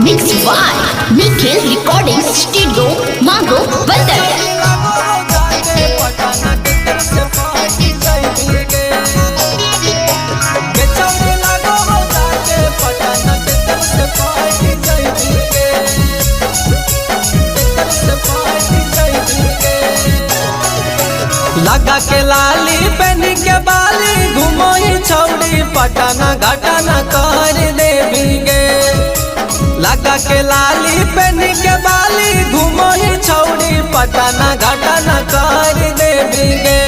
Mixed by Nikhil Recording Studio, Mago, Bandar. लगा के लाली पहन के बाली घुमोई छौड़ी पटना घटना कर देवी गे। लगा के लाली पहन के बाली घुमोई छौड़ी पटना घटना कर देवी गे।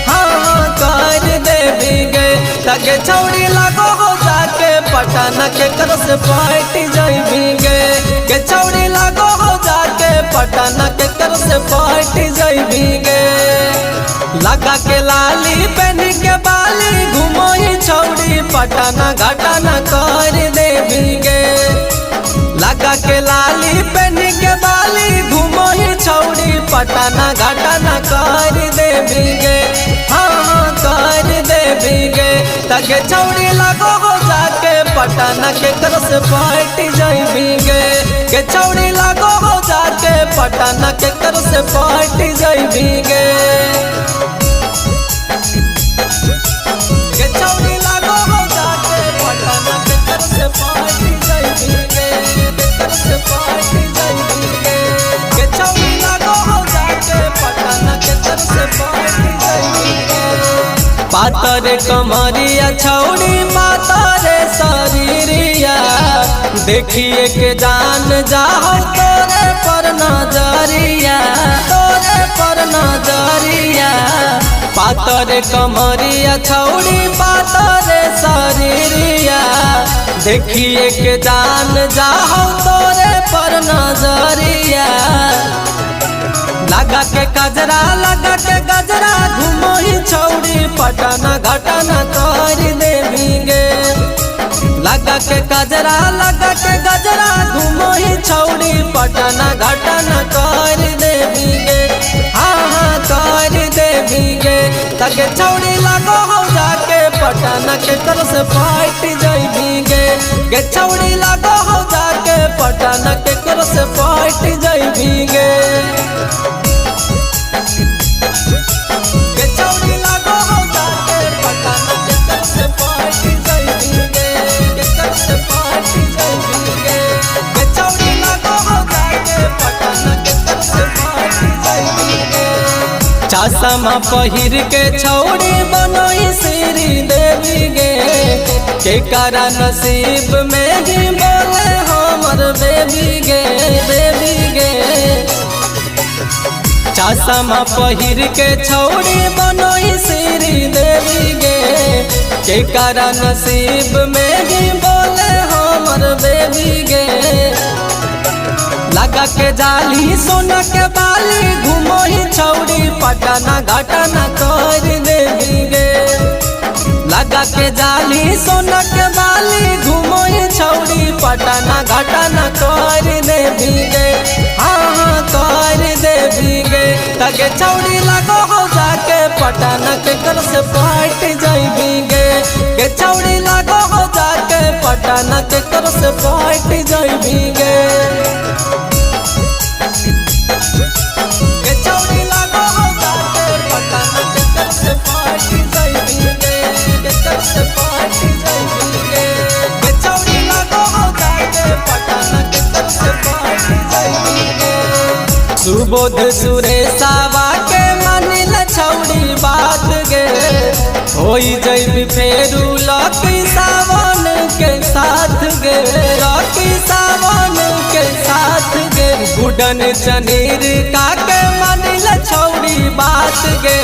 हाँ कर देवी गे। लगे छौड़ी लगो हो जाके पटना के कर से पार्ट जाइबी गे। के छौड़ी लगो हो जाके पटना के कर से पार्ट जाइबी गे। लगा के लाली पहन के बाली घुमोई छौड़ी पटना घटना कर देवी गे। लगा के लाली पहन के बाली घुमोई छौड़ी पटना घटना कर देवी गे। हाँ कर देवी गे। तगे छौड़ी लगो हो जाके पटना के कर से पार्ट जाइबी गे। के छौड़ी लगो हो जाके पटना के कर से पार्ट जाइबी गे। पातर कमरिया छौड़ी पातर शरीरिया देखिए के जान जाओ तोरे पर नजरिया तोरे पर नजरिया। पातर कमरिया छौड़ी पातर शरीरिया देखिए के जान जाओ तोरे पर नजरिया। लगा के गजरा लगा के गजरा घुमोई छौड़ी पटना घटना कर देवी गे। लगा के गजरा लगा के गजरा घुमोई छौड़ी पटना घटना कर देवी गे। हाँ हाँ कर देवी गे। तगे छौड़ी लगो हो जाके पटना के कर से पार्ट जाइबी गे। गे छौड़ी लगो हो जाके पटना के कर से पार्ट जाइबी गे। चश्मा पहिर के छौड़ी बनोई श्री देवी गे। के करा नसीब में ही बोले हमर बेबी गे बेबी गे। चश्मा पहिर के छौड़ी बनोई श्री देवी गे। के करा नसीब में ही बोले हमर बेबी गे। लगा के जाली सोना के बाली घुमोई छौड़ी पटना घटना कर देवी गे। लगा के जाली सोना के बाली घुमोई छौड़ी पटना घटना कर देवी गे। हाँ हाँ कर देवी गे। तगे छौड़ी लगो हो जाके पटना के कर से पार्ट जाइबी गे। के छौड़ी लगो हो जाके पटना के कर से पार्ट जाइबी गे। सुबोध सुरेशावा के मानिल छौड़ी बात गे। होई जइबी फेरू लकी सावन के साथ गे। लकी सावन के साथ गे। गुडन चनीर का के मानिल छौड़ी बात गे।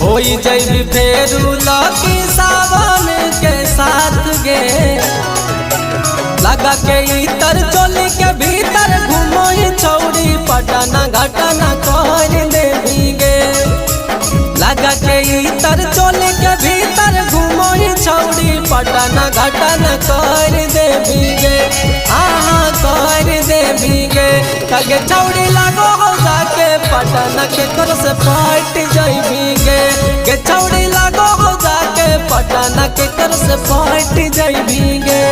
होई जइबी फेरू लकी सावन के साथ गे। लगा के इतर चोली के भीतर घुमोई छौड़ी पटना घटना कर देवी गे। लगा के इतर चोली के भीतर घुमोई छौड़ी पटना घटना कर देवी गे। हाँ हाँ कर देवी गे। तगे छौड़ी लगो हो जाके पटना के कर से पार्ट जाइबी गे। के छौड़ी लगो हो जाके पटना के कर से पार्ट जाइबी गे।